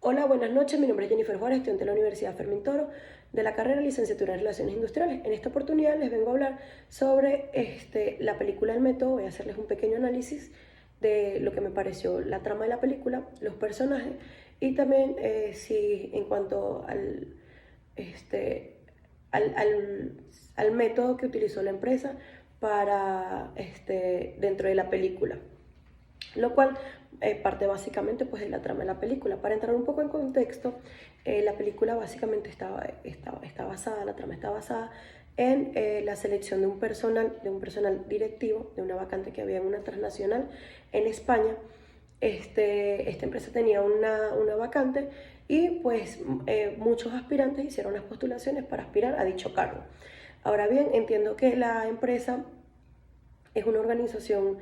Hola, buenas noches. Mi nombre es Jennifer Juárez, estudiante de la Universidad Fermín Toro de la carrera Licenciatura en Relaciones Industriales. En esta oportunidad les vengo a hablar sobre la película El Método. Voy a hacerles un pequeño análisis de lo que me pareció la trama de la película, los personajes y también si en cuanto este, al método que utilizó la empresa para dentro de la película, lo cual parte básicamente pues, de la trama de la película. Para entrar un poco en contexto, la película básicamente está basada, la trama está basada en la selección de un personal directivo, de una vacante que había en una transnacional en España. Esta empresa tenía una vacante y pues muchos aspirantes hicieron las postulaciones para aspirar a dicho cargo. Ahora bien, entiendo que la empresa es una organización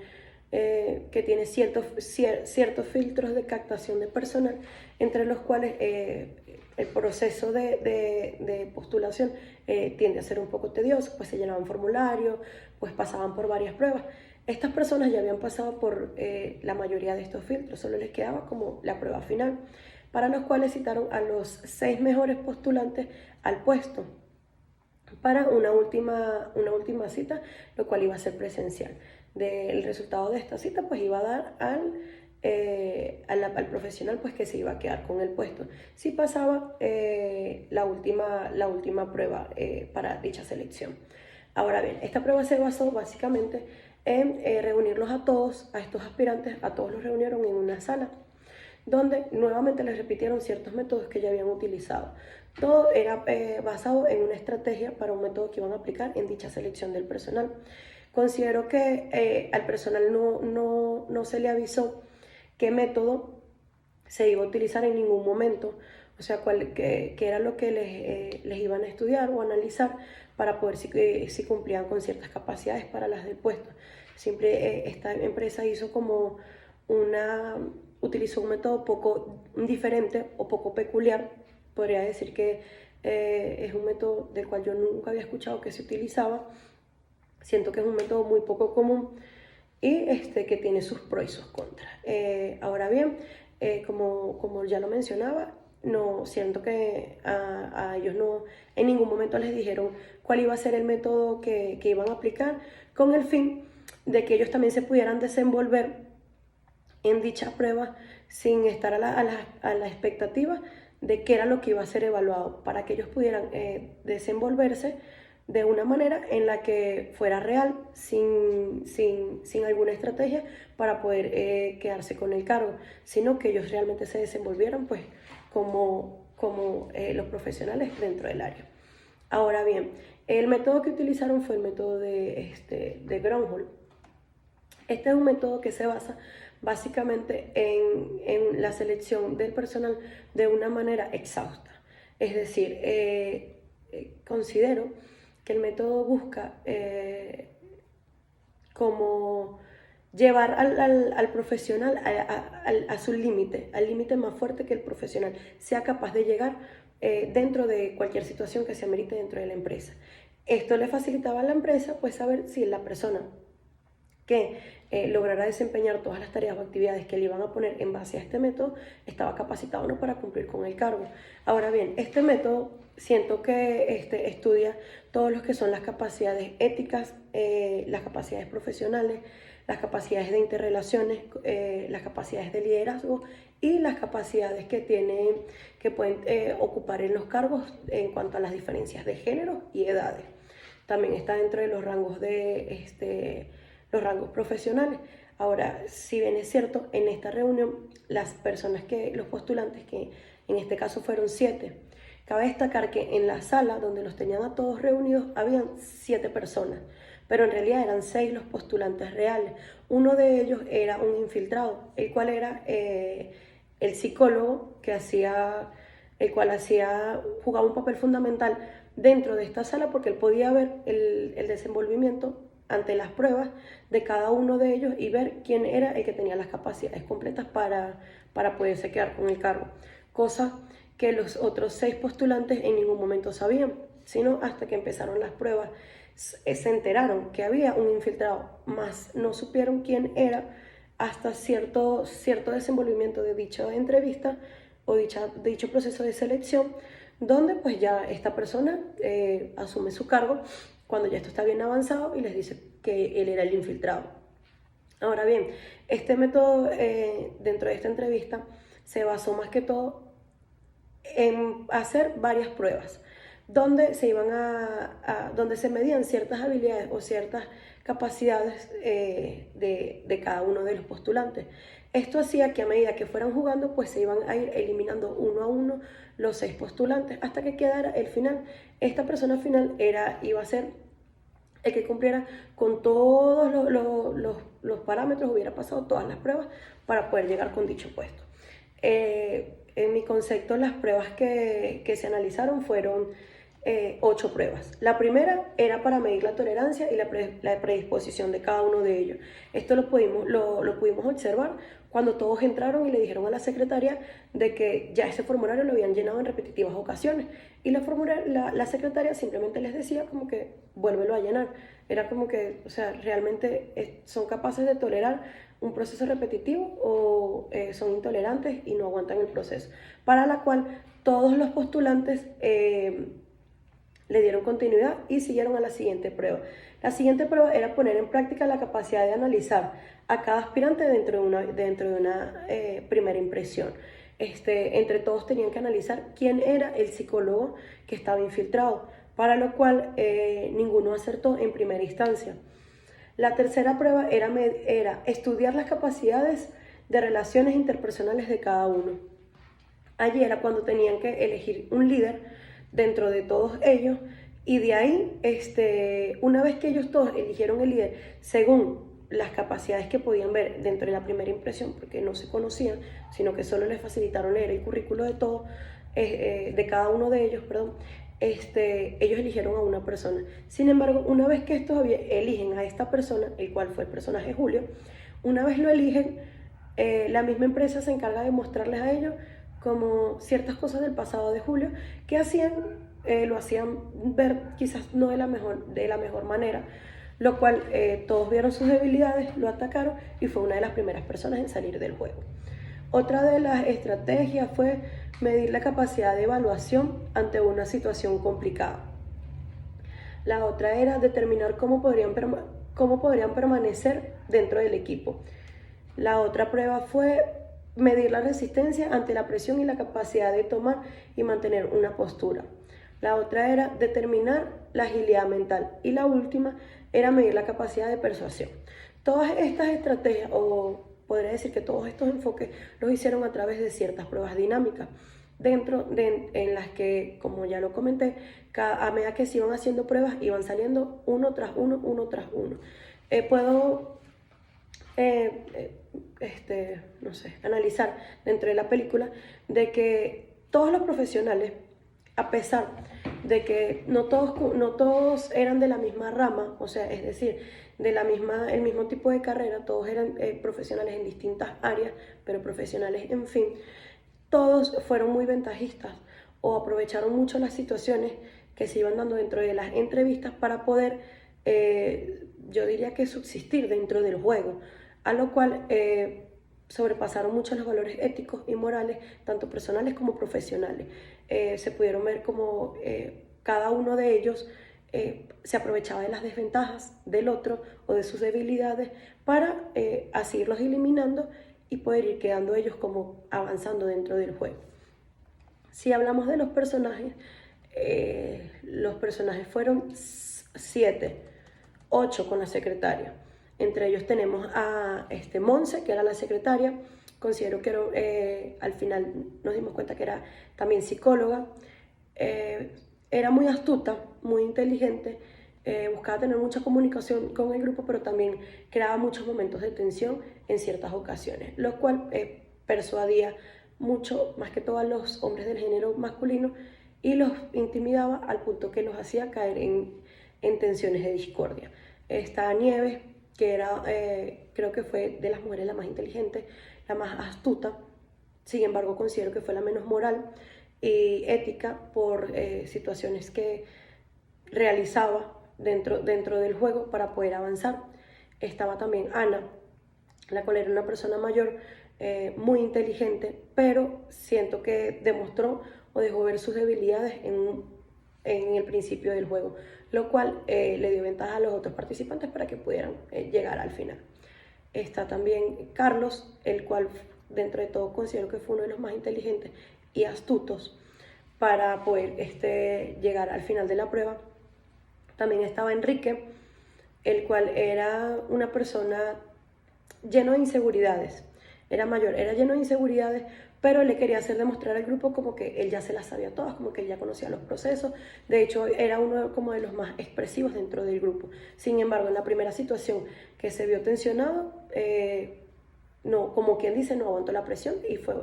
que tiene ciertos filtros de captación de personal, entre los cuales el proceso de postulación tiende a ser un poco tedioso, pues se llenaban formularios, pues pasaban por varias pruebas. Estas personas ya habían pasado por la mayoría de estos filtros, solo les quedaba como la prueba final, para los cuales citaron a los 6 mejores postulantes al puesto para una última cita, lo cual iba a ser presencial. El resultado de esta cita pues iba a dar al profesional pues que se iba a quedar con el puesto si pasaba la última prueba para dicha selección. Ahora bien, esta prueba se basó básicamente en reunirlos a todos, a estos aspirantes, a todos los reunieron en una sala donde nuevamente les repitieron ciertos métodos que ya habían utilizado. Todo era basado en una estrategia para un método que iban a aplicar en dicha selección del personal. Considero que al personal no se le avisó qué método se iba a utilizar en ningún momento, o sea, qué era lo que les iban a estudiar o analizar para poder si cumplían con ciertas capacidades para las del puesto. Siempre esta empresa utilizó un método poco diferente o poco peculiar. Podría decir que es un método del cual yo nunca había escuchado que se utilizaba. Siento que es un método muy poco común y que tiene sus pros y sus contras. Ahora bien, como ya lo mencionaba, no siento que a ellos no en ningún momento les dijeron cuál iba a ser el método que iban a aplicar, con el fin de que ellos también se pudieran desenvolver en dicha prueba sin estar a la expectativa de qué era lo que iba a ser evaluado, para que ellos pudieran desenvolverse de una manera en la que fuera real, sin alguna estrategia para poder quedarse con el cargo, sino que ellos realmente se desenvolvieran pues como los profesionales dentro del área. Ahora bien, el método que utilizaron fue el método de Gronholm. Este es un método que se basa básicamente en la selección del personal de una manera exhausta. Es decir, considero que el método busca como llevar al profesional a su límite, al límite más fuerte que el profesional sea capaz de llegar dentro de cualquier situación que se amerite dentro de la empresa. Esto le facilitaba a la empresa pues saber si la persona que lograra desempeñar todas las tareas o actividades que le iban a poner en base a este método estaba capacitado o no para cumplir con el cargo. Ahora bien, este método siento que estudia todo lo que son las capacidades éticas, las capacidades profesionales, las capacidades de interrelaciones, las capacidades de liderazgo y las capacidades que pueden ocupar en los cargos en cuanto a las diferencias de género y edades. También está dentro de los rangos los rangos profesionales. Ahora, si bien es cierto, en esta reunión los postulantes, que en este caso fueron 7, cabe destacar que en la sala donde los tenían a todos reunidos habían 7 personas, pero en realidad eran 6 los postulantes reales. Uno de ellos era un infiltrado, el cual era el psicólogo el cual jugaba un papel fundamental dentro de esta sala, porque él podía ver el desenvolvimiento ante las pruebas de cada uno de ellos y ver quién era el que tenía las capacidades completas para poderse quedar con el cargo, cosa que los otros 6 postulantes en ningún momento sabían, sino hasta que empezaron las pruebas se enteraron que había un infiltrado, más no supieron quién era hasta cierto desenvolvimiento de dicha entrevista, o dicho proceso de selección, donde pues ya esta persona asume su cargo cuando ya esto está bien avanzado y les dice que él era el infiltrado. Ahora bien, este método dentro de esta entrevista se basó más que todo en hacer varias pruebas donde donde se medían ciertas habilidades o ciertas capacidades de cada uno de los postulantes. Esto hacía que a medida que fueran jugando, pues se iban a ir eliminando uno a uno los 6 postulantes hasta que quedara el final. Esta persona final iba a ser el que cumpliera con todos los parámetros, hubiera pasado todas las pruebas para poder llegar con dicho puesto. En mi concepto, las pruebas que se analizaron fueron 8 pruebas. La primera era para medir la tolerancia y la predisposición de cada uno de ellos. Esto lo pudimos observar cuando todos entraron y le dijeron a la secretaria de que ya ese formulario lo habían llenado en repetitivas ocasiones. Y la secretaria simplemente les decía como que vuélvelo a llenar. Era como que, o sea, realmente son capaces de tolerar un proceso repetitivo o son intolerantes y no aguantan el proceso. Para la cual todos los postulantes le dieron continuidad y siguieron a la siguiente prueba. La siguiente prueba era poner en práctica la capacidad de analizar a cada aspirante dentro de una primera impresión. Entre todos tenían que analizar quién era el psicólogo que estaba infiltrado, para lo cual ninguno acertó en primera instancia. La tercera prueba era estudiar las capacidades de relaciones interpersonales de cada uno. Allí era cuando tenían que elegir un líder dentro de todos ellos, y de ahí, una vez que ellos todos eligieron el líder según las capacidades que podían ver dentro de la primera impresión, porque no se conocían, sino que solo les facilitaron leer el currículo de todos, de cada uno de ellos, perdón, ellos eligieron a una persona. Sin embargo, una vez que estos eligen a esta persona, el cual fue el personaje Julio, una vez lo eligen, la misma empresa se encarga de mostrarles a ellos como ciertas cosas del pasado de Julio que lo hacían ver quizás no de la mejor manera, lo cual todos vieron sus debilidades, lo atacaron y fue una de las primeras personas en salir del juego. Otra de las estrategias fue medir la capacidad de evaluación ante una situación complicada. La otra era determinar cómo podrían permanecer dentro del equipo. La otra prueba fue medir la resistencia ante la presión y la capacidad de tomar y mantener una postura. La otra era determinar la agilidad mental. Y la última era medir la capacidad de persuasión. Todas estas estrategias, o podría decir que todos estos enfoques, los hicieron a través de ciertas pruebas dinámicas, en las que, como ya lo comenté, a medida que se iban haciendo pruebas, iban saliendo uno tras uno. Puedo no sé, analizar dentro de la película de que todos los profesionales, a pesar de que no todos eran de la misma rama, o sea, es decir, el mismo tipo de carrera, todos eran profesionales en distintas áreas, pero profesionales en fin, todos fueron muy ventajistas o aprovecharon mucho las situaciones que se iban dando dentro de las entrevistas para poder, yo diría que subsistir dentro del juego, a lo cual sobrepasaron mucho los valores éticos y morales, tanto personales como profesionales. Se pudieron ver como cada uno de ellos se aprovechaba de las desventajas del otro o de sus debilidades para así irlos eliminando y poder ir quedando ellos como avanzando dentro del juego. Si hablamos de los personajes fueron 7, 8 con la secretaria. Entre ellos tenemos a Monse, que era la secretaria. Considero que al final nos dimos cuenta que era también psicóloga. Era muy astuta, muy inteligente, buscaba tener mucha comunicación con el grupo, pero también creaba muchos momentos de tensión en ciertas ocasiones, lo cual persuadía mucho, más que todo a los hombres del género masculino, y los intimidaba al punto que los hacía caer en tensiones de discordia. Está Nieves, que creo que fue de las mujeres la más inteligente, la más astuta. Sin embargo, considero que fue la menos moral y ética por situaciones que realizaba dentro del juego para poder avanzar. Estaba también Ana, la cual era una persona mayor, muy inteligente, pero siento que demostró o dejó ver sus debilidades en el principio del juego, lo cual le dio ventaja a los otros participantes para que pudieran llegar al final. Está también Carlos, el cual dentro de todo considero que fue uno de los más inteligentes y astutos para poder llegar al final de la prueba. También estaba Enrique, el cual era una persona lleno de inseguridades. Era mayor, era lleno de inseguridades, pero le quería hacer demostrar al grupo como que él ya se las sabía todas, como que él ya conocía los procesos. De hecho, era uno como de los más expresivos dentro del grupo. Sin embargo, en la primera situación que se vio tensionado, no, como quien dice, no aguantó la presión y fue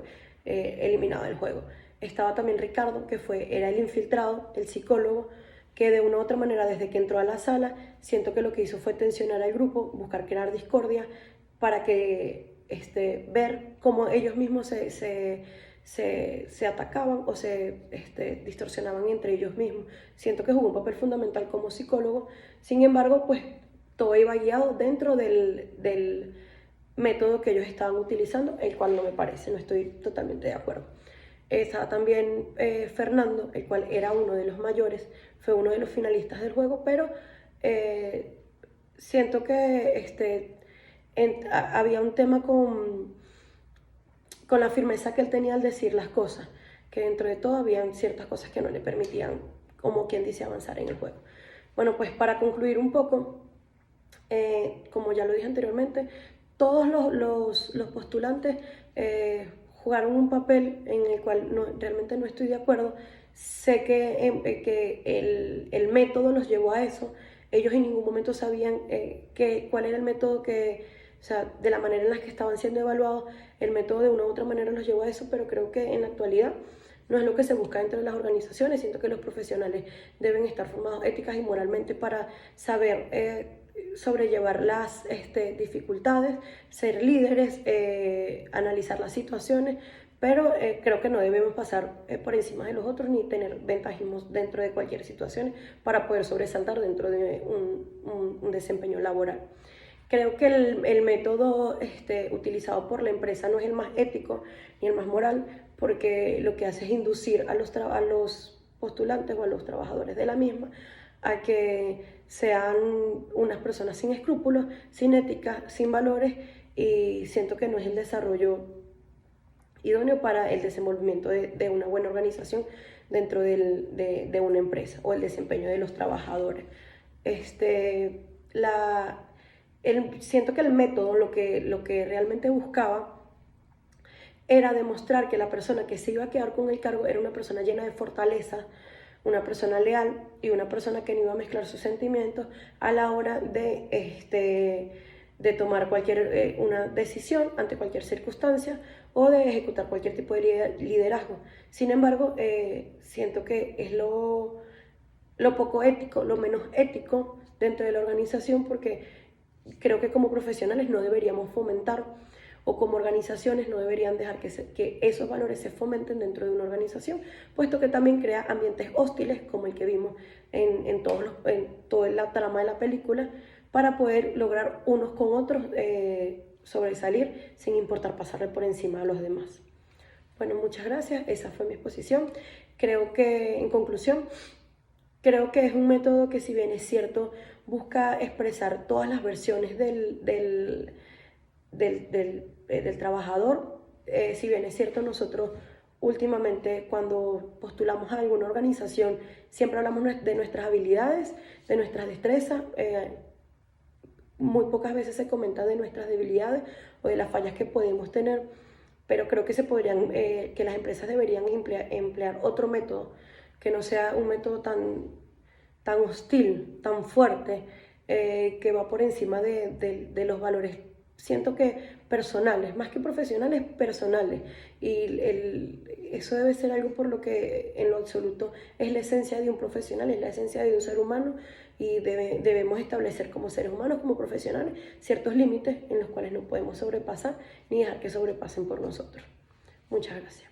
eliminado del juego. Estaba también Ricardo, que era el infiltrado, el psicólogo, que de una u otra manera, desde que entró a la sala, siento que lo que hizo fue tensionar al grupo, buscar crear discordia, para que ver cómo ellos mismos se atacaban o se distorsionaban entre ellos mismos. Siento que jugó un papel fundamental como psicólogo. Sin embargo, pues todo iba guiado dentro del método que ellos estaban utilizando, el cual no me parece, no estoy totalmente de acuerdo. Estaba también Fernando, el cual era uno de los mayores, fue uno de los finalistas del juego, pero siento que había un tema con la firmeza que él tenía al decir las cosas, que dentro de todo habían ciertas cosas que no le permitían, como quien dice, avanzar en el juego. Bueno, pues para concluir un poco, como ya lo dije anteriormente, todos los postulantes jugaron un papel en el cual realmente no estoy de acuerdo. Sé que el método los llevó a eso. Ellos en ningún momento sabían cuál era el método o sea, de la manera en la que estaban siendo evaluados, el método de una u otra manera los llevó a eso, pero creo que en la actualidad no es lo que se busca dentro de las organizaciones. Siento que los profesionales deben estar formados éticas y moralmente para saber sobrellevar las dificultades, ser líderes, analizar las situaciones, pero creo que no debemos pasar por encima de los otros ni tener ventajismos dentro de cualquier situación para poder sobresaltar dentro de un desempeño laboral. Creo que el método utilizado por la empresa no es el más ético ni el más moral, porque lo que hace es inducir a los postulantes o a los trabajadores de la misma a que sean unas personas sin escrúpulos, sin ética, sin valores, y siento que no es el desarrollo idóneo para el desenvolvimiento de una buena organización dentro de una empresa o el desempeño de los trabajadores. Siento que el método lo que realmente buscaba era demostrar que la persona que se iba a quedar con el cargo era una persona llena de fortaleza, una persona leal y una persona que no iba a mezclar sus sentimientos a la hora de tomar una decisión ante cualquier circunstancia o de ejecutar cualquier tipo de liderazgo. Sin embargo, siento que es lo poco ético, lo menos ético dentro de la organización, porque creo que como profesionales no deberíamos fomentar, o como organizaciones no deberían dejar que esos valores se fomenten dentro de una organización, puesto que también crea ambientes hostiles como el que vimos en toda la trama de la película, para poder lograr unos con otros sobresalir sin importar pasarle por encima a los demás. Bueno, muchas gracias, esa fue mi exposición. Creo que, en conclusión, creo que es un método que, si bien es cierto, busca expresar todas las versiones del trabajador. Si bien es cierto, nosotros últimamente cuando postulamos a alguna organización siempre hablamos de nuestras habilidades, de nuestras destrezas. Muy pocas veces se comenta de nuestras debilidades o de las fallas que podemos tener, pero creo que que las empresas deberían emplear otro método que no sea un método tan hostil, tan fuerte, que va por encima de los valores, siento que personales, más que profesionales, personales. Y eso debe ser algo por lo que en lo absoluto es la esencia de un profesional, es la esencia de un ser humano, y debemos establecer como seres humanos, como profesionales, ciertos límites en los cuales no podemos sobrepasar ni dejar que sobrepasen por nosotros. Muchas gracias.